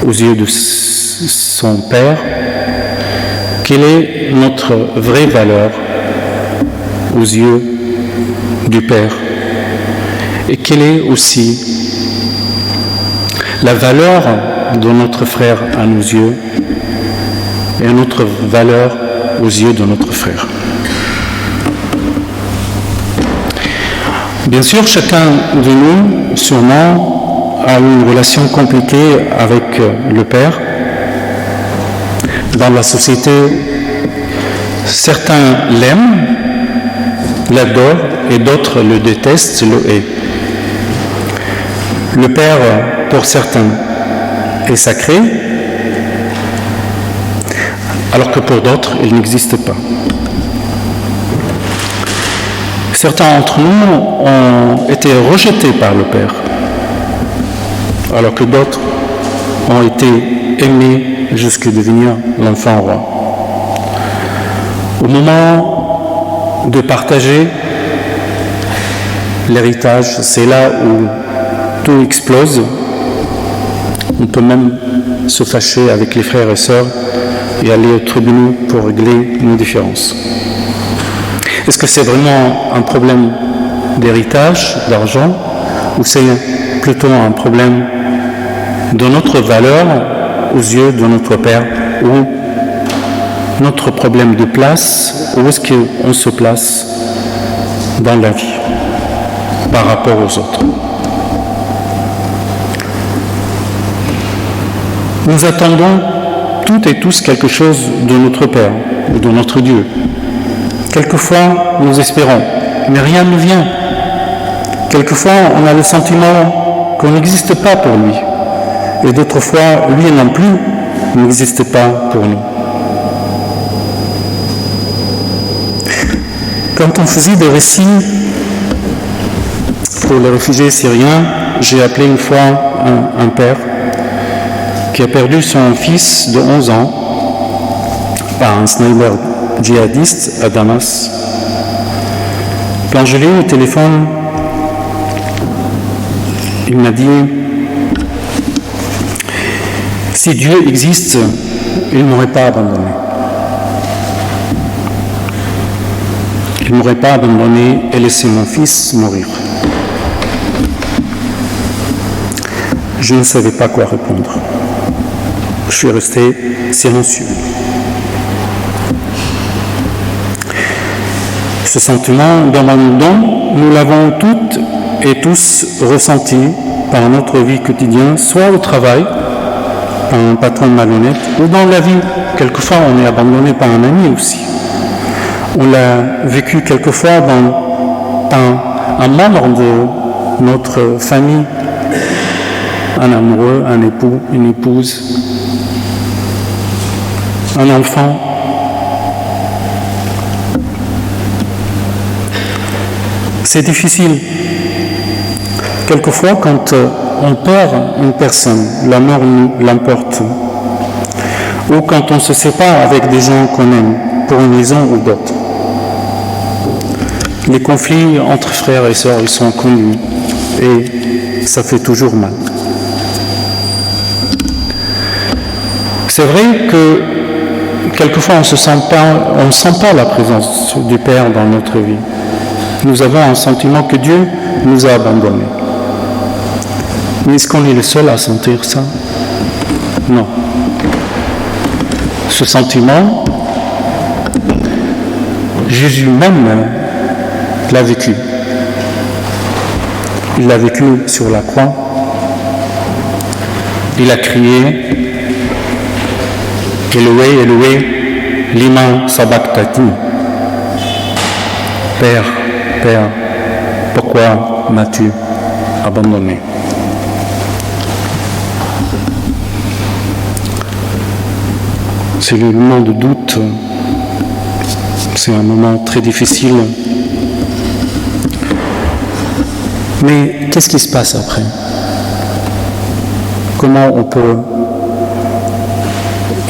aux yeux de son Père, quelle est notre vraie valeur aux yeux du Père, et quelle est aussi la valeur de notre frère à nos yeux et notre valeur aux yeux de notre frère. Bien sûr, chacun de nous, sûrement, a une relation compliquée avec le Père. Dans la société, certains l'aiment, l'adorent, et d'autres le détestent, le haïssent. Le Père, pour certains, est sacré, alors que pour d'autres, il n'existe pas. Certains d'entre nous ont été rejetés par le Père, alors que d'autres ont été aimés jusqu'à devenir l'enfant roi. Au moment de partager l'héritage, c'est là où tout explose. On peut même se fâcher avec les frères et sœurs et aller au tribunal pour régler nos différences. Est-ce que c'est vraiment un problème d'héritage, d'argent, ou c'est plutôt un problème de notre valeur aux yeux de notre Père, ou notre problème de place, où est-ce qu'on se place dans la vie par rapport aux autres? Nous attendons toutes et tous quelque chose de notre Père, ou de notre Dieu. Quelquefois, nous espérons, mais rien ne vient. Quelquefois, on a le sentiment qu'on n'existe pas pour lui. Et d'autres fois, lui non plus n'existe pas pour nous. Quand on faisait des récits pour les réfugiés syriens, j'ai appelé une fois un père qui a perdu son fils de 11 ans par un sniper djihadiste à Damas. Quand je l'ai eu au téléphone, il m'a dit « Si Dieu existe, il ne m'aurait pas abandonné. Il ne m'aurait pas abandonné et laissé mon fils mourir. » Je ne savais pas quoi répondre. Je suis resté silencieux. Ce sentiment d'abandon, nous l'avons toutes et tous ressenti par notre vie quotidienne, soit au travail, par un patron malhonnête, ou dans la vie. Quelquefois, on est abandonné par un ami aussi. On l'a vécu quelquefois par un membre de notre famille, un amoureux, un époux, une épouse, un enfant. C'est difficile. Quelquefois, quand on perd une personne, la mort nous l'emporte. Ou quand on se sépare avec des gens qu'on aime, pour une raison ou d'autre. Les conflits entre frères et sœurs, ils sont connus. Et ça fait toujours mal. C'est vrai que quelquefois on ne sent pas la présence du Père dans notre vie. Nous avons un sentiment que Dieu nous a abandonnés. Mais est-ce qu'on est le seul à sentir ça? Non. Ce sentiment, Jésus même l'a vécu. Il l'a vécu sur la croix. Il a crié « Eloé, Eloé, lima sabachthani » « Père, Père, pourquoi m'as-tu abandonné ?» C'est le moment de doute, c'est un moment très difficile. Mais qu'est-ce qui se passe après? Comment on peut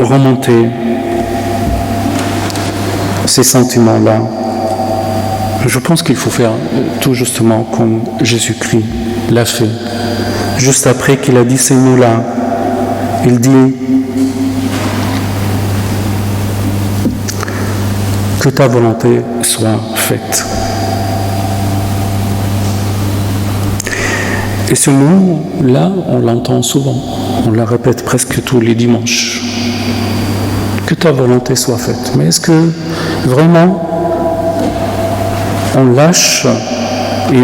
remonter ces sentiments-là? Je pense qu'il faut faire tout justement comme Jésus-Christ l'a fait. Juste après qu'il a dit ces mots-là, il dit que ta volonté soit faite. Et ce mot-là, on l'entend souvent, on le répète presque tous les dimanches. Que ta volonté soit faite. Mais est-ce que vraiment on lâche et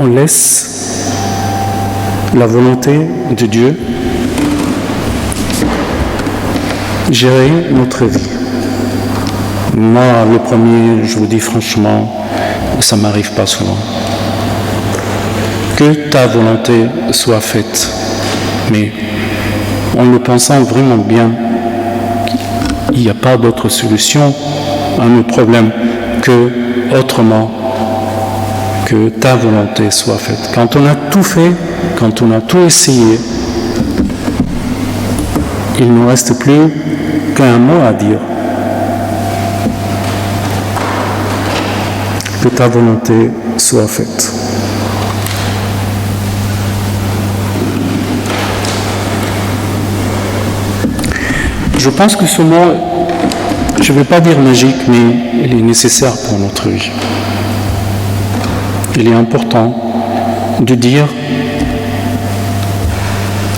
on laisse la volonté de Dieu gérer notre vie? Moi, le premier, je vous dis franchement, ça ne m'arrive pas souvent. Que ta volonté soit faite. Mais en le pensant vraiment bien, il n'y a pas d'autre solution à nos problèmes que autrement que ta volonté soit faite. Quand on a tout fait, quand on a tout essayé, il ne nous reste plus qu'un mot à dire. Que ta volonté soit faite. Je pense que ce mot, je ne vais pas dire magique, mais il est nécessaire pour notre vie. Il est important de dire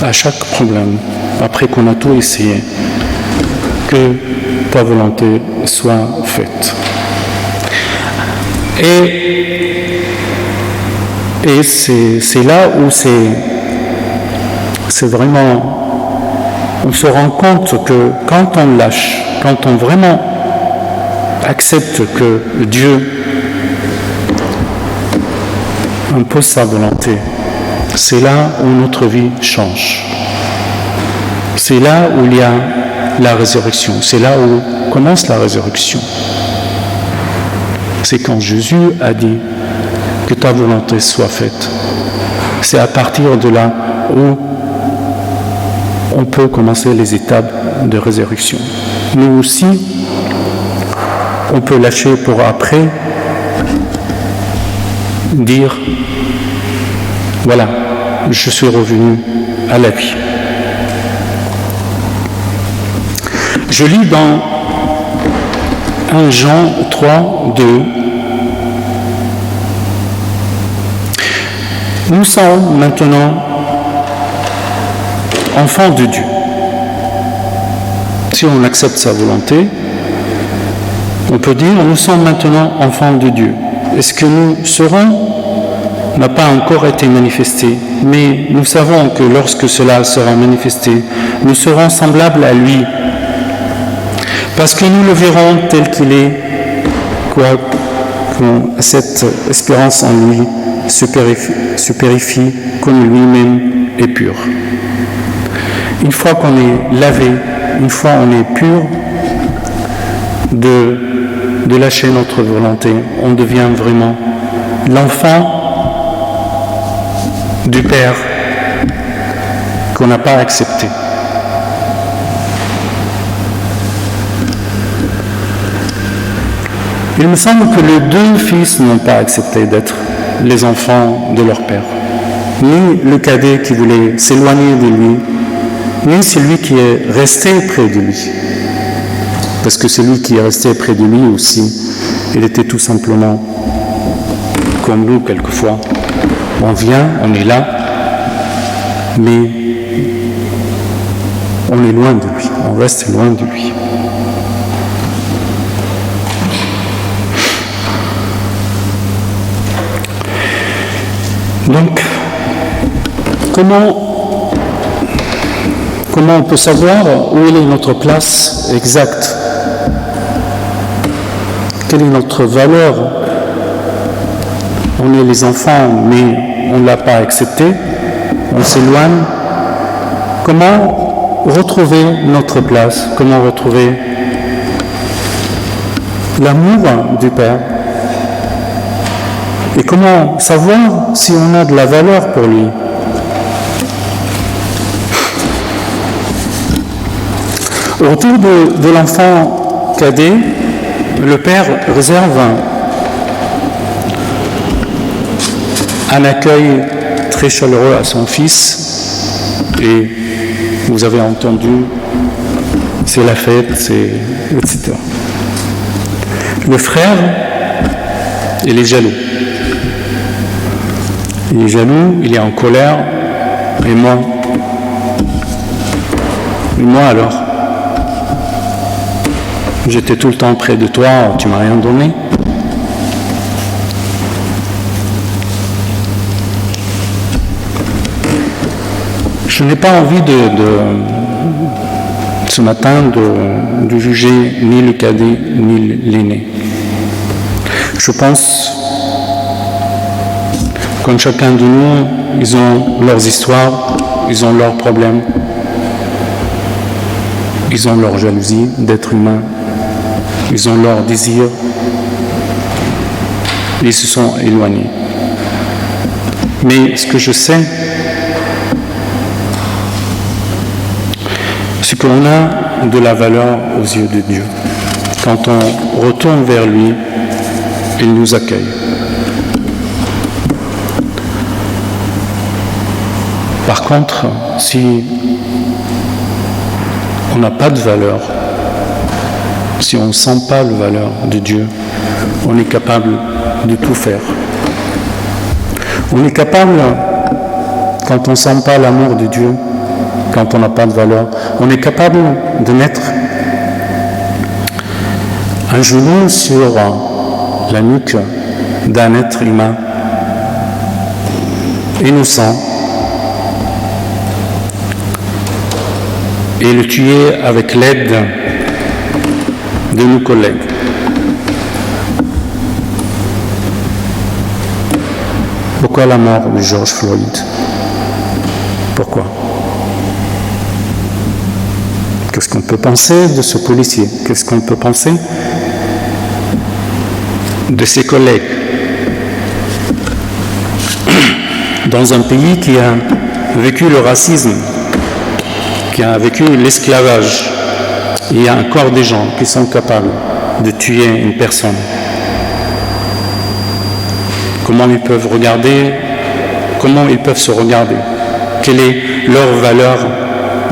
à chaque problème, après qu'on a tout essayé, que ta volonté soit faite. Et c'est là où c'est vraiment... On se rend compte que quand on lâche, quand on vraiment accepte que Dieu impose sa volonté, c'est là où notre vie change. C'est là où il y a la résurrection. C'est là où commence la résurrection. C'est quand Jésus a dit que ta volonté soit faite. C'est à partir de là où on peut commencer les étapes de résurrection. Nous aussi, on peut lâcher pour après dire, voilà, je suis revenu à la vie. Je lis dans 1 Jean 3, 2. Nous sommes maintenant enfants de Dieu. Si on accepte sa volonté, on peut dire nous sommes maintenant enfants de Dieu. Et ce que nous serons n'a pas encore été manifesté, mais nous savons que lorsque cela sera manifesté, nous serons semblables à lui, parce que nous le verrons tel qu'il est, cette espérance en lui se purifie comme lui-même est pur. Une fois qu'on est lavé, une fois on est pur, de lâcher notre volonté, on devient vraiment l'enfant du Père qu'on n'a pas accepté. Il me semble que les deux fils n'ont pas accepté d'être les enfants de leur père. Ni le cadet qui voulait s'éloigner de lui, ni celui qui est resté près de lui. Parce que celui qui est resté près de lui aussi, il était tout simplement comme nous quelquefois. On vient, on est là, mais on est loin de lui, on reste loin de lui. Donc, comment on peut savoir où est notre place exacte? Quelle est notre valeur? On est les enfants, mais on ne l'a pas accepté, on s'éloigne. Comment retrouver notre place? Comment retrouver l'amour du Père? Et comment savoir si on a de la valeur pour lui? Autour de l'enfant cadet, le père réserve un accueil très chaleureux à son fils et Vous avez entendu, c'est la fête, etc. Le frère, il est jaloux. Il est jaloux, il est en colère, et moi alors, j'étais tout le temps près de toi, tu m'as rien donné. Je n'ai pas envie ce matin de juger ni le cadet ni l'aîné. Je pense, comme chacun de nous, ils ont leurs histoires, ils ont leurs problèmes, ils ont leur jalousie d'être humain, ils ont leurs désirs, ils se sont éloignés. Mais ce que je sais, c'est qu'on a de la valeur aux yeux de Dieu. Quand on retourne vers lui, il nous accueille. Par contre, si on n'a pas de valeur, si on ne sent pas la valeur de Dieu, on est capable de tout faire. On est capable, quand on ne sent pas l'amour de Dieu, quand on n'a pas de valeur, on est capable de mettre un genou sur la nuque d'un être humain innocent et le tuer avec l'aide de nos collègues. Pourquoi la mort de George Floyd? Pourquoi? Qu'est-ce qu'on peut penser de ce policier? Qu'est-ce qu'on peut penser de ses collègues? Dans un pays qui a vécu le racisme, qui a vécu l'esclavage, il y a encore des gens qui sont capables de tuer une personne. Comment ils peuvent regarder? Comment ils peuvent se regarder? Quelle est leur valeur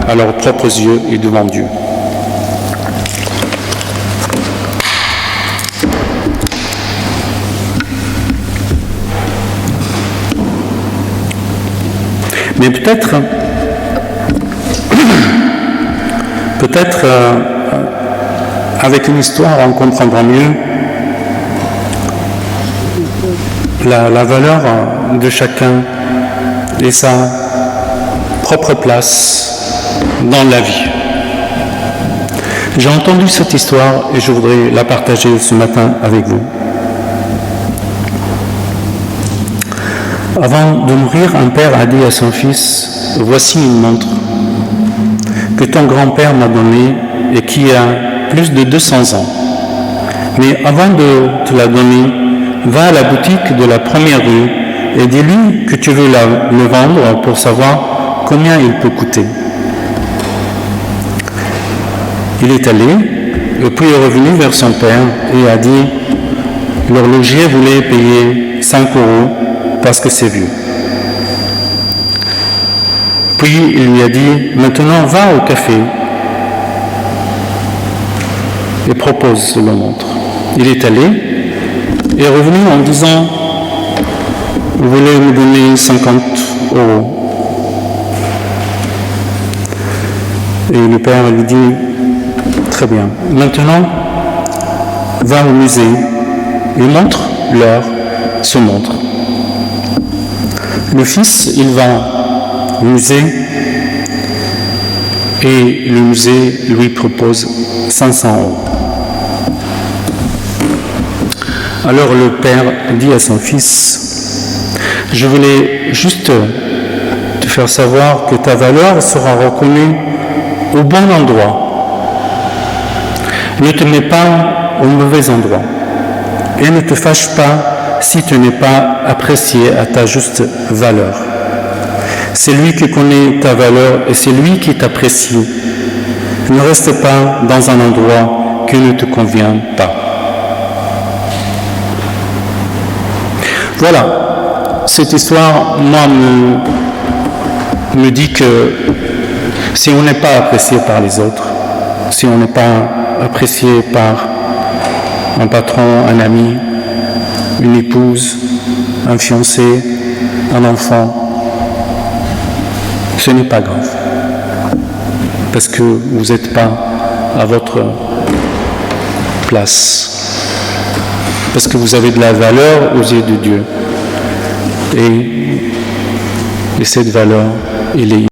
à leurs propres yeux et devant Dieu? Mais peut-être avec une histoire, on comprendra mieux la valeur de chacun et sa propre place dans la vie. J'ai entendu cette histoire et je voudrais la partager ce matin avec vous. Avant de mourir, un père a dit à son fils: « Voici une montre que ton grand-père m'a donnée et qui a plus de 200 ans. Mais avant de te la donner, va à la boutique de la première rue et dis-lui que tu veux le vendre pour savoir combien il peut coûter. » Il est allé, et puis est revenu vers son père et a dit: « L'horloger voulait payer 5 € parce que c'est vieux. » Puis il lui a dit: « Maintenant va au café et propose la montre. » Il est allé et est revenu en disant: « Vous voulez me donner 50 €. » Et le père lui dit: « Très bien, maintenant va au musée et montre-leur ce montre. » Le fils, il va au musée et le musée lui propose 500 €. Alors le père dit à son fils: « Je voulais juste te faire savoir que ta valeur sera reconnue au bon endroit. Ne te mets pas au mauvais endroit et ne te fâche pas si tu n'es pas apprécié à ta juste valeur. C'est lui qui connaît ta valeur et c'est lui qui t'apprécie. Ne reste pas dans un endroit qui ne te convient pas. » Voilà, cette histoire, moi, me dit que Si on n'est pas apprécié par les autres, si on n'est pas apprécié par un patron, un ami, une épouse, un fiancé, un enfant, ce n'est pas grave. Parce que vous n'êtes pas à votre place. Parce que vous avez de la valeur aux yeux de Dieu. Et cette valeur, elle est